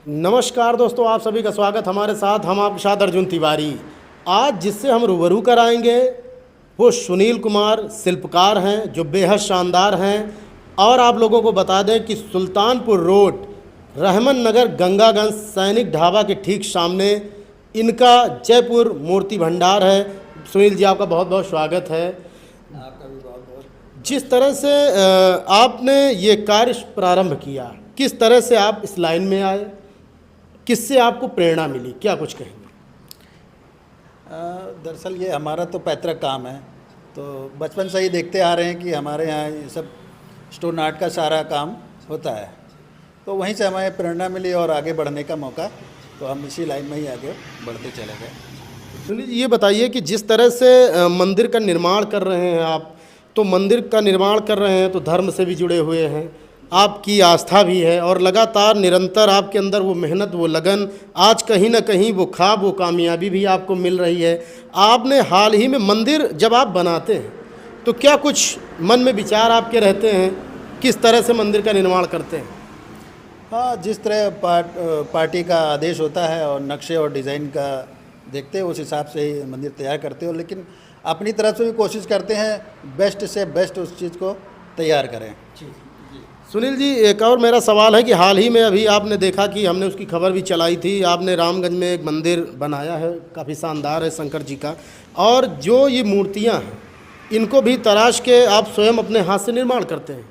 नमस्कार दोस्तों, आप सभी का स्वागत हमारे साथ। हम आपके साथ अर्जुन तिवारी। आज जिससे हम रूबरू कराएंगे वो सुनील कुमार शिल्पकार हैं जो बेहद शानदार हैं। और आप लोगों को बता दें कि सुल्तानपुर रोड रहमन नगर गंगागंज सैनिक ढाबा के ठीक सामने इनका जयपुर मूर्ति भंडार है। सुनील जी, आपका बहुत बहुत स्वागत है। आपका भी बहुत बहुत। जिस तरह से आपने ये कार्य प्रारंभ किया, किस तरह से आप इस लाइन में आए, किससे आपको प्रेरणा मिली, क्या कुछ कहेंगे? दरअसल ये हमारा तो पैतृक काम है, तो बचपन से ही देखते आ रहे हैं कि हमारे यहाँ ये सब स्टोन आर्ट का सारा काम होता है, तो वहीं से हमें प्रेरणा मिली और आगे बढ़ने का मौका, तो हम इसी लाइन में ही आगे बढ़ते चले गए। सुनील जी, ये बताइए कि जिस तरह से मंदिर का निर्माण कर रहे हैं आप, तो मंदिर का निर्माण कर रहे हैं तो धर्म से भी जुड़े हुए हैं, आपकी आस्था भी है और लगातार निरंतर आपके अंदर वो मेहनत, वो लगन, आज कहीं ना कहीं वो ख्वाब, वो कामयाबी भी आपको मिल रही है। आपने हाल ही में मंदिर जब आप बनाते हैं तो क्या कुछ मन में विचार आपके रहते हैं, किस तरह से मंदिर का निर्माण करते हैं? हाँ, जिस तरह पार्टी का आदेश होता है और नक्शे और डिज़ाइन का देखते हैं, उस हिसाब से ही मंदिर तैयार करते हो, लेकिन अपनी तरफ से भी कोशिश करते हैं बेस्ट से बेस्ट उस चीज़ को तैयार करें। सुनील जी, एक और मेरा सवाल है कि हाल ही में अभी आपने देखा कि हमने उसकी खबर भी चलाई थी, आपने रामगंज में एक मंदिर बनाया है, काफ़ी शानदार है, शंकर जी का। और जो ये मूर्तियां हैं इनको भी तराश के आप स्वयं अपने हाथ से निर्माण करते हैं?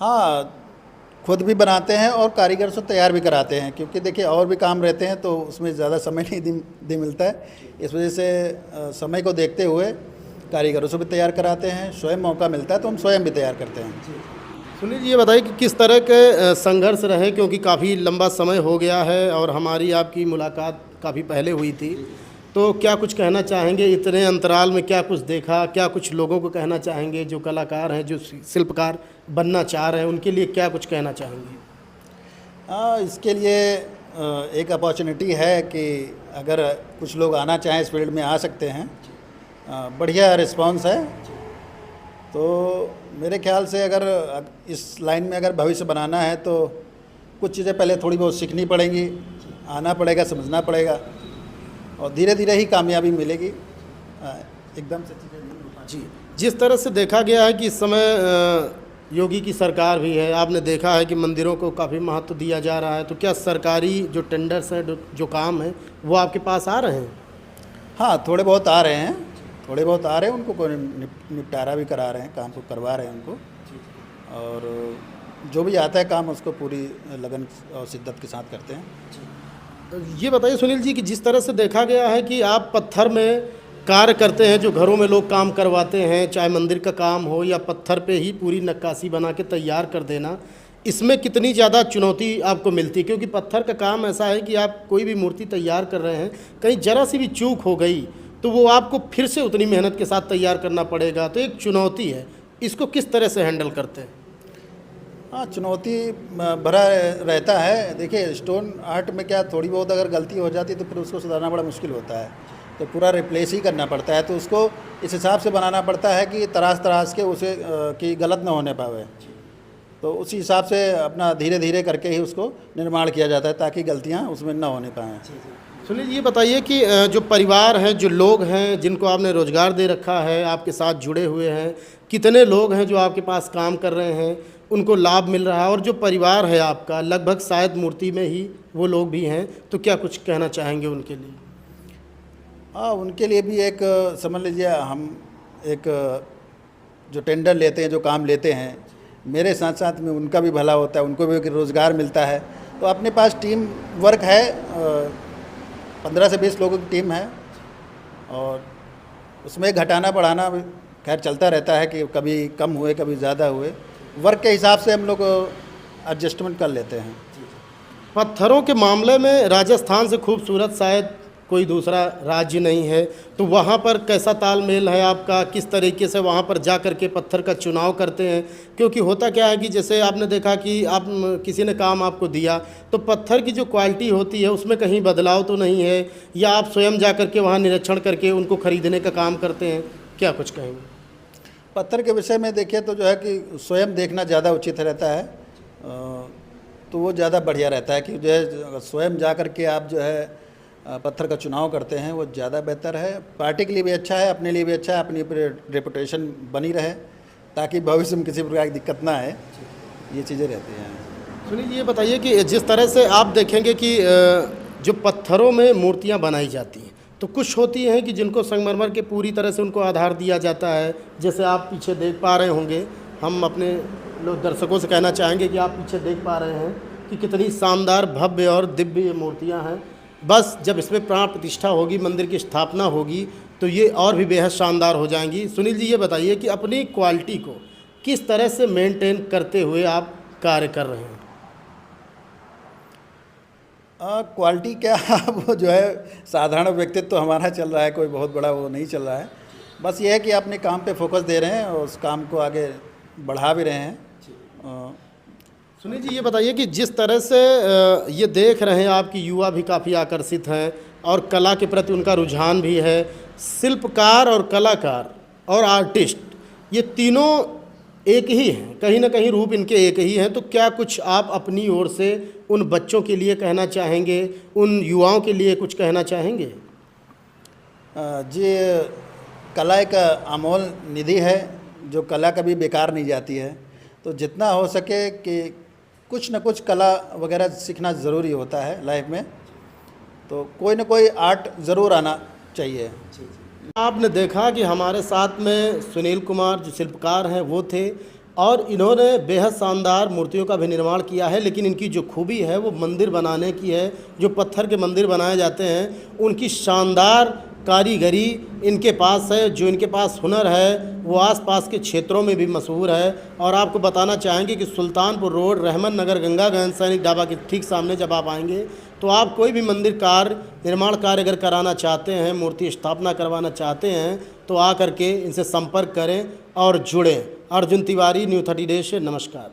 हाँ, खुद भी बनाते हैं और कारीगर से तैयार भी कराते हैं, क्योंकि देखिए और भी काम रहते हैं तो उसमें ज़्यादा समय नहीं दे मिलता है। इस वजह से समय को देखते हुए कारीगरों से भी तैयार कराते हैं, स्वयं मौका मिलता है तो हम स्वयं भी तैयार करते हैं। सुनील जी, ये बताइए कि किस तरह के संघर्ष रहे, क्योंकि काफ़ी लंबा समय हो गया है और हमारी आपकी मुलाकात काफ़ी पहले हुई थी, तो क्या कुछ कहना चाहेंगे? इतने अंतराल में क्या कुछ देखा, क्या कुछ लोगों को कहना चाहेंगे जो कलाकार हैं, जो शिल्पकार बनना चाह रहे हैं, उनके लिए क्या कुछ कहना चाहेंगे? इसके लिए एक अपॉर्चुनिटी है कि अगर कुछ लोग आना चाहें इस फील्ड में आ सकते हैं। बढ़िया रिस्पांस है, तो मेरे ख्याल से अगर इस लाइन में अगर भविष्य बनाना है तो कुछ चीज़ें पहले थोड़ी बहुत सीखनी पड़ेंगी, आना पड़ेगा, समझना पड़ेगा, और धीरे धीरे ही कामयाबी मिलेगी। एकदम से चीज़ें नहीं हो पाती। जी, जिस तरह से देखा गया है कि इस समय योगी की सरकार भी है, आपने देखा है कि मंदिरों को काफ़ी महत्व दिया जा रहा है, तो क्या सरकारी जो टेंडर्स हैं, जो काम है, वो आपके पास आ रहे हैं? हाँ, थोड़े बहुत आ रहे हैं, उनको कोई निपटारा भी करा रहे हैं, काम को करवा रहे हैं उनको, और जो भी आता है काम उसको पूरी लगन और शिद्दत के साथ करते हैं। ये बताइए सुनील जी कि जिस तरह से देखा गया है कि आप पत्थर में कार्य करते हैं, जो घरों में लोग काम करवाते हैं, चाहे मंदिर का काम हो या पत्थर पे ही पूरी नक्काशी बना के तैयार कर देना, इसमें कितनी ज़्यादा चुनौती आपको मिलती है? क्योंकि पत्थर का काम ऐसा है कि आप कोई भी मूर्ति तैयार कर रहे हैं, कहीं ज़रा सी भी चूक हो गई तो वो आपको फिर से उतनी मेहनत के साथ तैयार करना पड़ेगा, तो एक चुनौती है। इसको किस तरह से हैंडल करते हैं? हाँ, चुनौती भरा रहता है। देखिए, स्टोन आर्ट में क्या, थोड़ी बहुत अगर गलती हो जाती तो फिर उसको सुधारना बड़ा मुश्किल होता है, तो पूरा रिप्लेस ही करना पड़ता है, तो उसको इस हिसाब से बनाना पड़ता है कि तराश के उसे कि गलत ना होने पावे, तो उसी हिसाब से अपना धीरे धीरे करके ही उसको निर्माण किया जाता है ताकि गलतियाँ उसमें ना होने पाएँ। सुनील, ये बताइए कि जो परिवार हैं, जो लोग हैं जिनको आपने रोज़गार दे रखा है, आपके साथ जुड़े हुए हैं, कितने लोग हैं जो आपके पास काम कर रहे हैं, उनको लाभ मिल रहा है? और जो परिवार है आपका, लगभग शायद मूर्ति में ही वो लोग भी हैं, तो क्या कुछ कहना चाहेंगे उनके लिए? हाँ, उनके लिए भी एक समझ लीजिए, हम एक जो टेंडर लेते हैं, जो काम लेते हैं, मेरे साथ साथ में उनका भी भला होता है, उनको भी एक रोज़गार मिलता है, तो अपने पास टीम वर्क है, 15 से 20 लोगों की टीम है, और उसमें घटाना बढ़ाना खैर चलता रहता है कि कभी कम हुए कभी ज़्यादा हुए, वर्क के हिसाब से हम लोग एडजस्टमेंट कर लेते हैं। पत्थरों के मामले में राजस्थान से खूबसूरत शायद कोई दूसरा राज्य नहीं है, तो वहाँ पर कैसा तालमेल है आपका? किस तरीके से वहाँ पर जा कर के पत्थर का चुनाव करते हैं? क्योंकि होता क्या है कि जैसे आपने देखा कि आप किसी ने काम आपको दिया तो पत्थर की जो क्वालिटी होती है उसमें कहीं बदलाव तो नहीं है, या आप स्वयं जा कर के वहाँ निरीक्षण करके उनको खरीदने का काम करते हैं? क्या कुछ कहेंगे? पत्थर के विषय में देखिए तो जो है कि स्वयं देखना ज़्यादा उचित रहता है। तो वो ज़्यादा बढ़िया रहता है कि जो है स्वयं जा कर के आप जो है पत्थर का चुनाव करते हैं, वो ज़्यादा बेहतर है। पार्टी के लिए भी अच्छा है, अपने लिए भी अच्छा है, अपनी रेपुटेशन बनी रहे, ताकि भविष्य में किसी प्रकार की दिक्कत ना आए, ये चीज़ें रहती हैं। सुनील ये बताइए कि जिस तरह से आप देखेंगे कि जो पत्थरों में मूर्तियां बनाई जाती हैं, तो कुछ होती हैं कि जिनको संगमरमर के पूरी तरह से उनको आधार दिया जाता है, जैसे आप पीछे देख पा रहे होंगे। हम अपने लोग दर्शकों से कहना चाहेंगे कि आप पीछे देख पा रहे हैं कि कितनी शानदार भव्य और दिव्य ये मूर्तियाँ हैं। बस जब इसमें प्राण प्रतिष्ठा होगी, मंदिर की स्थापना होगी, तो ये और भी बेहद शानदार हो जाएंगी। सुनील जी ये बताइए कि अपनी क्वालिटी को किस तरह से मेंटेन करते हुए आप कार्य कर रहे हैं? क्वालिटी क्या वो जो है साधारण व्यक्तित्व तो हमारा चल रहा है, कोई बहुत बड़ा वो नहीं चल रहा है। बस ये है कि अपने काम पे फोकस दे रहे हैं और उस काम को आगे बढ़ा भी रहे हैं। सुनील जी ये बताइए कि जिस तरह से ये देख रहे हैं आपकी युवा भी काफ़ी आकर्षित हैं और कला के प्रति उनका रुझान भी है। शिल्पकार और कलाकार और आर्टिस्ट ये तीनों एक ही हैं, कहीं ना कहीं रूप इनके एक ही हैं। तो क्या कुछ आप अपनी ओर से उन बच्चों के लिए कहना चाहेंगे, उन युवाओं के लिए कुछ कहना चाहेंगे? जी, कला एक अनमोल निधि है, जो कला कभी बेकार नहीं जाती है। तो जितना हो सके कि कुछ न कुछ कला वगैरह सीखना ज़रूरी होता है लाइफ में, तो कोई न कोई आर्ट ज़रूर आना चाहिए। आपने देखा कि हमारे साथ में सुनील कुमार जो शिल्पकार हैं वो थे और इन्होंने बेहद शानदार मूर्तियों का भी निर्माण किया है। लेकिन इनकी जो खूबी है वो मंदिर बनाने की है। जो पत्थर के मंदिर बनाए जाते हैं उनकी शानदार कारीगरी इनके पास है। जो इनके पास हुनर है वो आसपास के क्षेत्रों में भी मशहूर है। और आपको बताना चाहेंगे कि सुल्तानपुर रोड रहमत नगर गंगागंज सैनिक ढाबा के ठीक सामने जब आप आएंगे तो आप कोई भी मंदिर कार्य निर्माण कार्य अगर कराना चाहते हैं, मूर्ति स्थापना करवाना चाहते हैं, तो आकर के इनसे संपर्क करें और जुड़ें। अर्जुन तिवारी, न्यूज़ 30 डे से नमस्कार।